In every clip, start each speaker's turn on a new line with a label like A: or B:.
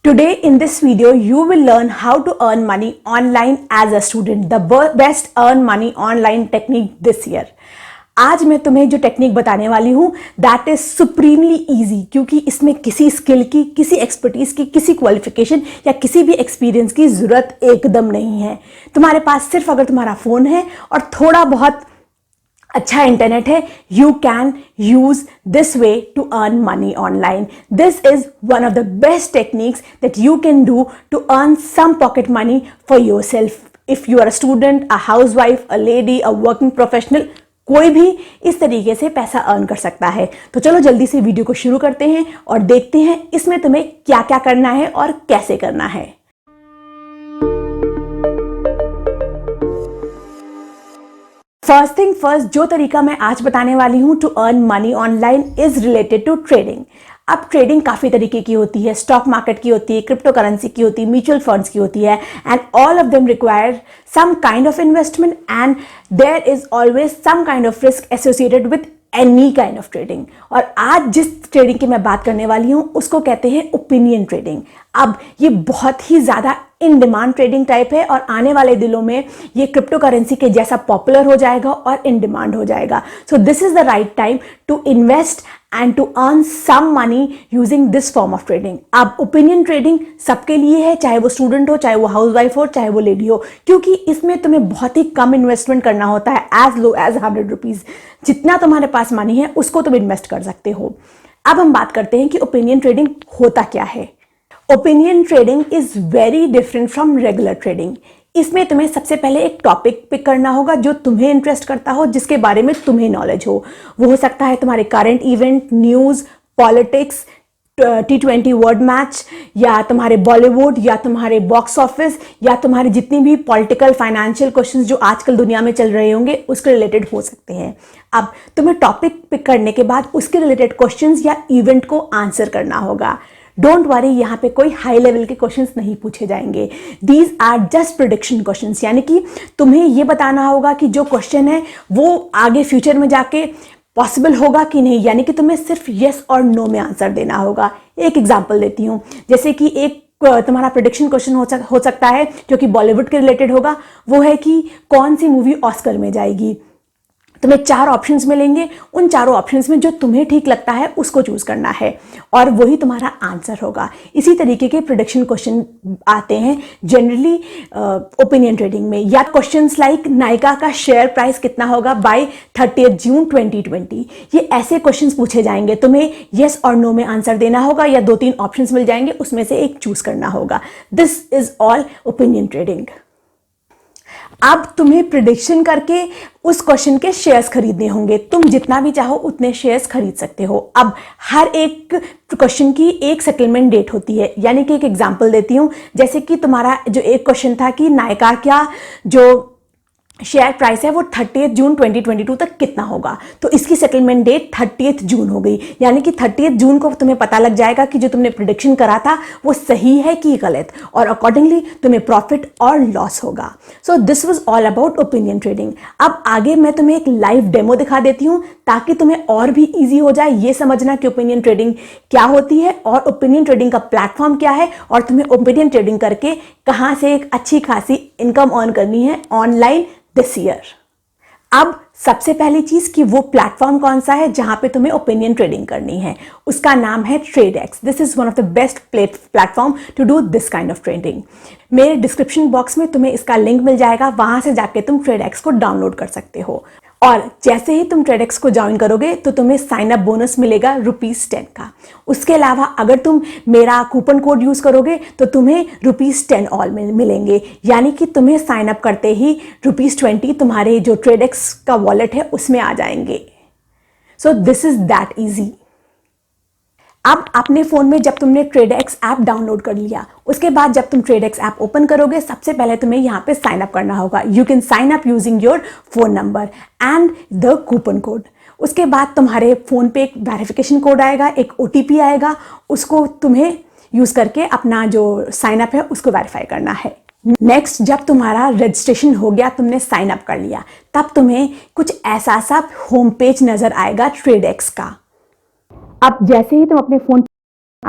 A: Today in this video, you will learn how to earn money online as a student. The best earn money online technique this year. आज मैं तुम्हें जो technique बताने वाली हूँ that is supremely easy, क्योंकि इसमें किसी स्किल की, किसी एक्सपर्टीज की, किसी क्वालिफिकेशन या किसी भी एक्सपीरियंस की जरूरत एकदम नहीं है। तुम्हारे पास सिर्फ अगर तुम्हारा फोन है और थोड़ा बहुत अच्छा इंटरनेट है, you can use this way to earn money online. This is one of the best techniques that you can do to earn some pocket money for yourself. If you are a student, a housewife, a lady, a working professional, कोई भी इस तरीके से पैसा earn कर सकता है। तो चलो जल्दी से वीडियो को शुरू करते हैं और देखते हैं इसमें तुम्हें क्या क्या करना है और कैसे करना है। फर्स्ट थिंग फर्स्ट, जो तरीका मैं आज बताने वाली हूं to earn money online is related to trading. अब ट्रेडिंग काफ़ी तरीके की होती है, स्टॉक मार्केट की होती है, क्रिप्टो करेंसी की होती है, म्यूचुअल फंड्स की होती है, and all of them require some kind of investment and there is always some kind of risk associated with any kind of trading. और आज जिस ट्रेडिंग की मैं बात करने वाली हूँ उसको कहते हैं ओपिनियन ट्रेडिंग। अब ये बहुत ही ज़्यादा इन डिमांड ट्रेडिंग टाइप है और आने वाले दिनों में ये क्रिप्टो करेंसी के जैसा पॉपुलर हो जाएगा और इन डिमांड हो जाएगा। So this is the right time to invest and to earn some money using this form of trading. अब ओपिनियन ट्रेडिंग सबके लिए है, चाहे वो स्टूडेंट हो, चाहे वो हाउस वाइफ हो, चाहे वो लेडी हो, क्योंकि इसमें तुम्हें बहुत ही कम इन्वेस्टमेंट करना होता है, एज लो एज 100 रुपीज। जितना तुम्हारे पास मनी है उसको तुम इन्वेस्ट कर सकते हो। अब हम बात करते हैं कि ओपिनियन ट्रेडिंग होता क्या है। Opinion trading is very different from regular trading. इसमें तुम्हें सबसे पहले एक टॉपिक पिक करना होगा जो तुम्हें इंटरेस्ट करता हो, जिसके बारे में तुम्हें नॉलेज हो। वो हो सकता है तुम्हारे current event, news, politics, T20 word match, या तुम्हारे बॉलीवुड, या तुम्हारे बॉक्स ऑफिस, या तुम्हारे जितनी भी पॉलिटिकल फाइनेंशियल क्वेश्चंस जो आजकल दुनिया में चल रहे होंगे उसके रिलेटेड हो सकते हैं। अब तुम्हें टॉपिक पिक करने के बाद उसके रिलेटेड क्वेश्चंस या इवेंट को आंसर करना होगा। डोंट वरी, यहाँ पे कोई हाई लेवल के क्वेश्चंस नहीं पूछे जाएंगे। These are just prediction questions, यानी कि तुम्हें ये बताना होगा कि जो क्वेश्चन है वो आगे फ्यूचर में जाके पॉसिबल होगा कि नहीं, यानी कि तुम्हें सिर्फ यस और नो में आंसर देना होगा। एक एग्जांपल देती हूँ, जैसे कि एक तुम्हारा प्रेडिक्शन क्वेश्चन हो सकता है जो कि बॉलीवुड के रिलेटेड होगा। वो है कि कौन सी मूवी ऑस्कर में जाएगी। तुम्हें 4 ऑप्शंस मिलेंगे, उन चारों ऑप्शंस में जो तुम्हें ठीक लगता है उसको चूज करना है और वही तुम्हारा आंसर होगा। इसी तरीके के प्रेडिक्शन क्वेश्चन आते हैं जनरली ओपिनियन ट्रेडिंग में, या क्वेश्चंस लाइक नायका का शेयर प्राइस कितना होगा बाय 30 जून 2020। ये ऐसे क्वेश्चंस पूछे जाएंगे, तुम्हें यस और नो में आंसर देना होगा या 2-3 ऑप्शंस मिल जाएंगे, उसमें से एक चूज करना होगा। This is all opinion trading. अब तुम्हें प्रिडिक्शन करके उस क्वेश्चन के शेयर्स खरीदने होंगे। तुम जितना भी चाहो उतने शेयर्स खरीद सकते हो। अब हर एक क्वेश्चन की एक सेटलमेंट डेट होती है, यानी कि एक एग्जांपल देती हूँ, जैसे कि तुम्हारा जो एक क्वेश्चन था कि नायका का जो शेयर प्राइस है वो 30 जून 2022 तक कितना होगा, तो इसकी सेटलमेंट डेट 30 जून हो गई। यानी कि 30 जून को तुम्हें पता लग जाएगा कि जो तुमने प्रिडिक्शन करा था वो सही है कि गलत, और अकॉर्डिंगली तुम्हें प्रॉफिट और लॉस होगा। So this was all about opinion trading. अब आगे मैं तुम्हें एक लाइव डेमो दिखा देती हूँ ताकि तुम्हें और भी ईजी हो जाए ये समझना कि ओपिनियन ट्रेडिंग क्या होती है और ओपिनियन ट्रेडिंग का प्लेटफॉर्म क्या है, और तुम्हें ओपिनियन ट्रेडिंग करके कहाँ से एक अच्छी खासी इनकम अर्न करनी है ऑनलाइन दिस ईयर। अब सबसे पहली चीज कि वो प्लेटफॉर्म कौन सा है जहां पे तुम्हें ओपिनियन ट्रेडिंग करनी है, उसका नाम है TradeX। This is one of the best platform to do this kind of trading. मेरे डिस्क्रिप्शन बॉक्स में तुम्हें इसका लिंक मिल जाएगा, वहां से जाके तुम TradeX को डाउनलोड कर सकते हो। और जैसे ही तुम TradeX को ज्वाइन करोगे तो तुम्हें साइन अप बोनस मिलेगा ₹10 का। उसके अलावा अगर तुम मेरा कूपन कोड यूज करोगे तो तुम्हें ₹10 ऑल मिलेंगे, यानी कि तुम्हें साइन अप करते ही ₹20 तुम्हारे जो TradeX का वॉलेट है उसमें आ जाएंगे। सो दिस इज दैट इजी। अब अपने फोन में जब तुमने TradeX ऐप डाउनलोड कर लिया, उसके बाद जब तुम TradeX ऐप ओपन करोगे सबसे पहले तुम्हें यहाँ पे साइन अप करना होगा। You can sign up using your phone number and the coupon code. उसके बाद तुम्हारे फोन पे एक वेरिफिकेशन कोड आएगा, एक OTP आएगा, उसको तुम्हें यूज करके अपना जो साइन अप है उसको वेरीफाई करना है। नेक्स्ट, जब तुम्हारा रजिस्ट्रेशन हो गया, तुमने साइन अप कर लिया, तब तुम्हें कुछ ऐसा सा होम पेज नजर आएगा TradeX का। अब जैसे ही तुम अपने फोन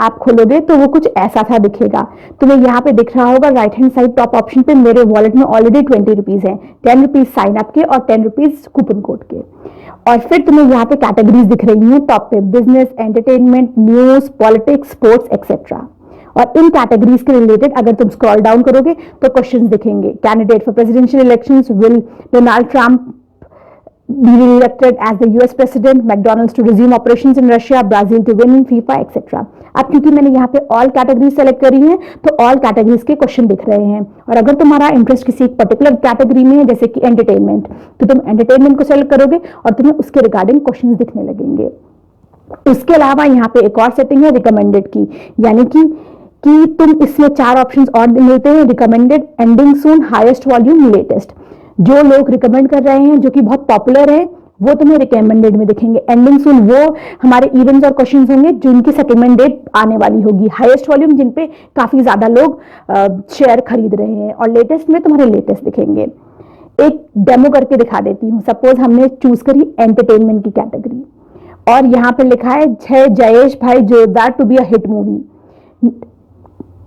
A: ऐप खोलोगे तो वो कुछ ऐसा सा दिखेगा। तुम्हें यहाँ पे दिख रहा होगा right hand side top option पे मेरे वॉलेट में ऑलरेडी 20 रुपीज है, 10 रुपीज साइन अप के और 10 रुपीज कूपन कोड के। और फिर तुम्हें यहाँ पे कैटेगरीज दिख रही हैं टॉप पे, business, entertainment, news, politics, sports etcetera. और इन कैटेगरीज के रिलेटेड अगर तुम स्क्रॉल डाउन करोगे तो क्वेश्चंस दिखेंगे। Candidate for presidential elections, will Donald Trump be elected as the US president, McDonald's to resume operations in Russia, Brazil to win in FIFA, etc. अब क्योंकि मैंने यहाँ पे ऑल कैटेगरीज सेलेक्ट करी है तो ऑल कैटेगरीज के क्वेश्चन दिख रहे हैं। और अगर तुम्हारा इंटरेस्ट किसी एक पर्टिकुलर कैटेगरी में है जैसे कि एंटरटेनमेंट, तो तुम एंटरटेनमेंट को सेलेक्ट करोगे और तुम्हें उसके रिगार्डिंग क्वेश्चन दिखने लगेंगे। उसके अलावा यहाँ पे एक और सेटिंग है रिकमेंडेड की, यानी कि तुम इसमें 4 ऑप्शंस और मिलते हैं, रिकमेंडेड, एंडिंग सून, हाईएस्ट वॉल्यूम, लेटेस्ट। जो लोग रिकमेंड कर रहे हैं जो कि बहुत पॉपुलर है वो तुम्हें रिकमेंडेड में दिखेंगे। एंडिंग सून वो हमारे इवेंट्स और क्वेश्चंस होंगे जिनकी सेटलमेंट डेट आने वाली होगी। हाईएस्ट वॉल्यूम जिन पे काफी ज्यादा लोग शेयर खरीद रहे हैं, और लेटेस्ट में तुम्हारे लेटेस्ट दिखेंगे। एक डेमो करके दिखा देती हूँ। सपोज हमने चूज करी एंटरटेनमेंट की कैटेगरी और यहाँ पे लिखा है जयेश भाई जोरदार to be a hit movie.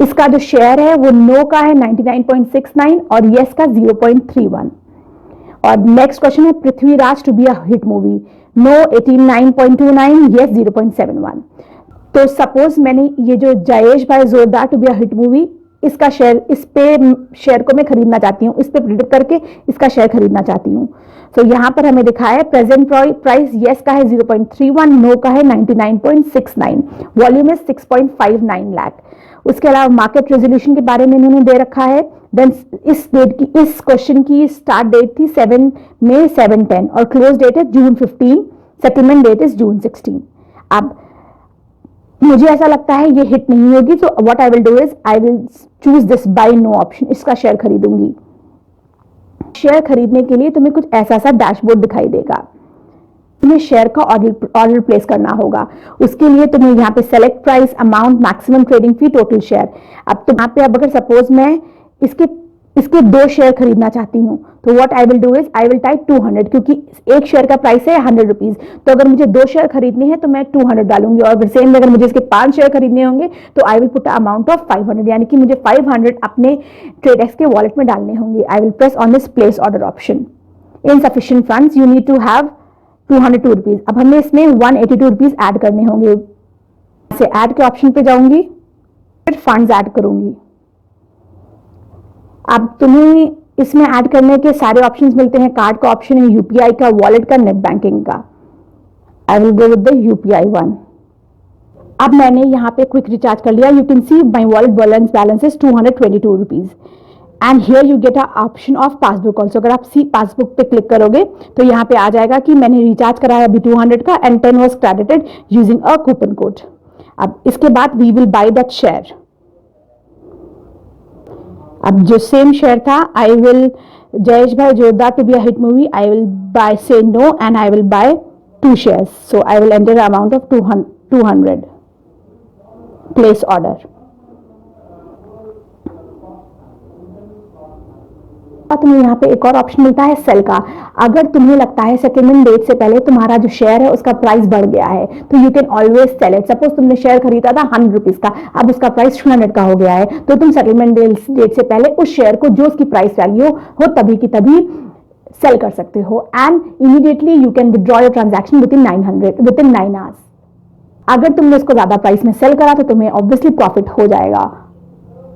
A: इसका जो शेयर है वो नो का है 99.69 और यस का 0.31। और नेक्स्ट क्वेश्चन है Prithviraj to be a hit movie, no 89.29, yes 0.71। तो सपोज मैंने ये जो जयेश भाई जोरदार to be a hit movie, इसका शेयर, इस पे शेयर को मैं खरीदना चाहती हूँ, इस पे प्रिडिक्ट करके इसका शेयर खरीदना चाहती हूँ। तो यहाँ पर हमें दिखा है प्रेजेंट प्राइस यस का है 0.31, नो का है 99.69, वॉल्यूम है 6.59 लाख। उसके अलावा मार्केट रेजोल्यूशन के बारे में इन्होंने दे रखा है। देन इस क्वेश्चन की स्टार्ट डेट थी 7 मई 7:10 और क्लोज डेट है जून 15, सेटलमेंट डेट इज जून 16। अब मुझे ऐसा लगता है ये हिट नहीं होगी, तो what I will do is I will choose this buy no option, इसका शेयर खरीदूंगी। शेयर खरीदने के लिए तुम्हें कुछ ऐसा सा डैशबोर्ड दिखाई देगा। तुम्हें शेयर का ऑर्डर प्लेस करना होगा। उसके लिए तुम्हें यहाँ पे select price, amount, maximum trading फी, टोटल शेयर। अब तुम यहाँ पे अगर सपोज मैं इसके 2 शेयर खरीदना चाहती हूँ तो what I will do is I will type 200, क्योंकि एक शेयर का प्राइस है 100 रुपीज। तो अगर मुझे 2 शेयर खरीदने हैं तो मैं 200 डालूंगी, और सेम अगर मुझे इसके 5 शेयर खरीदने होंगे तो I will put amount of 500, यानी कि मुझे 500 अपने ट्रेडेक्स के वॉलेट में डालने होंगे। I will press on this place order option. Insufficient funds, you need to have 202 rupees. अब हमें इसमें 182 रुपीज ऐड करने होंगे। से ऐड के ऑप्शन पे जाऊंगी, फिर फंड्स ऐड करूंगी। अब तुम्हें इसमें ऐड करने के सारे ऑप्शंस मिलते हैं। कार्ड का ऑप्शन है, यूपीआई का, वॉलेट का, नेट बैंकिंग का। I will go with the UPI one. अब मैंने यहाँ पे क्विक रिचार्ज कर लिया। You can see my wallet balance is 222 rupees and here you get a option of passbook also. अगर आप सी पासबुक पे क्लिक करोगे तो यहाँ पे आ जाएगा कि मैंने रिचार्ज कराया अभी 200 का and 10 was credited using a coupon code. अब इसके बाद we will buy that share. अब जो सेम शेयर था, आई विल जयेश भाई जोरदार to be a hit movie, I will buy say no and I will buy 2 shares. So I will enter the amount of 200. Place order. तुम्हें यहाँ पे एक और ऑप्शन मिलता है सेल का। अगर तुम्हें लगता है सेटलमेंट डेट से पहले तुम्हारा जो शेयर है उसका प्राइस बढ़ गया है तो you can always sell it. Suppose तुमने शेयर खरीदा था 100 रुपीज का, अब उसका प्राइस 200 का हो गया है, तो तुम सेटलमेंट डेट से पहले उस शेयर को जो उसकी प्राइस वैल्यू हो तभी की तभी सेल कर सकते हो and immediately you can withdraw your transaction with in 9 hours. अगर तुमने उसको ज्यादा प्राइस में सेल करा तो तुम्हें ऑब्वियसली प्रॉफिट हो जाएगा।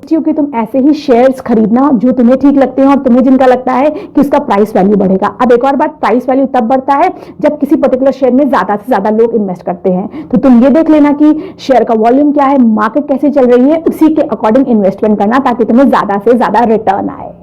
A: क्योंकि तुम ऐसे ही शेयर्स खरीदना जो तुम्हें ठीक लगते हैं और तुम्हें जिनका लगता है कि उसका प्राइस वैल्यू बढ़ेगा। अब एक और बात, प्राइस वैल्यू तब बढ़ता है जब किसी पर्टिकुलर शेयर में ज्यादा से ज्यादा लोग इन्वेस्ट करते हैं। तो तुम ये देख लेना कि शेयर का वॉल्यूम क्या है, मार्केट कैसे चल रही है, उसी के अकॉर्डिंग इन्वेस्टमेंट करना ताकि तुम्हें ज्यादा से ज्यादा रिटर्न आए।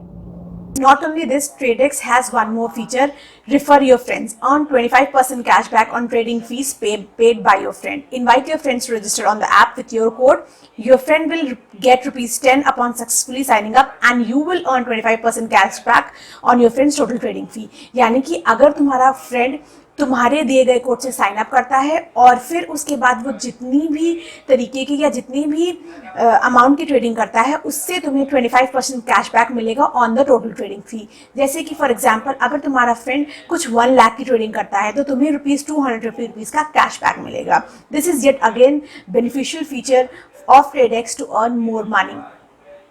B: Not only this, TradeX has one more feature, refer your friends. Earn 25% cashback on trading fees paid by your friend. Invite your friends to register on the app with your code. Your friend will get ₹10 upon successfully signing up and you will earn 25% cashback on your friend's total trading fee. यानी कि अगर तुम्हारा friend तुम्हारे दिए गए code से sign up करता है और फिर उसके बाद वो जितनी भी तरीके की या जितनी भी अमाउंट की ट्रेडिंग करता है उससे तुम्हें 25% कैशबैक मिलेगा ऑन द टोटल ट्रेडिंग फी। जैसे कि फॉर एग्जांपल अगर तुम्हारा फ्रेंड कुछ 1 लाख की ट्रेडिंग करता है तो तुम्हें ₹250 का कैशबैक मिलेगा। This is yet again beneficial feature of TradeX to earn more money.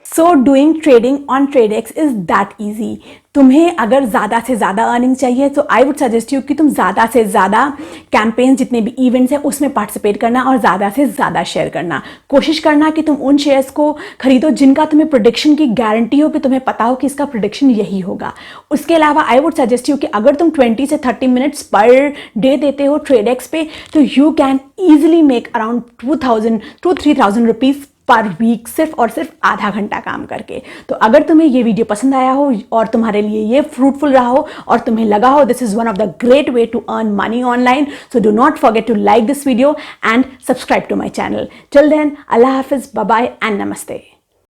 A: So doing trading on TradeX is that easy. तुम्हें अगर ज़्यादा से ज़्यादा अर्निंग चाहिए तो आई वुड सजेस्ट यू कि तुम ज़्यादा से ज़्यादा कैंपेन जितने भी इवेंट्स हैं उसमें पार्टिसिपेट करना और ज़्यादा से ज़्यादा शेयर करना। कोशिश करना कि तुम उन शेयर्स को खरीदो जिनका तुम्हें प्रोडिक्शन की गारंटी हो कि तुम्हें पता हो कि इसका प्रोडिक्शन यही होगा। उसके अलावा आई वुड सजेस्ट यू कि अगर तुम 20 से 30 मिनट्स पर डे देते हो TradeX पे तो you can easily make around 2,000 to 3,000 rupees per week सिर्फ और सिर्फ आधा घंटा काम करके। तो अगर तुम्हें ये वीडियो पसंद आया हो और तुम्हारे लिए ये फ्रूटफुल रहा हो और तुम्हें लगा हो this is one of the great way to earn money online, so do not forget to like this video and subscribe to my channel. Till then, अल्लाह हाफिज, बाय बाय एंड नमस्ते।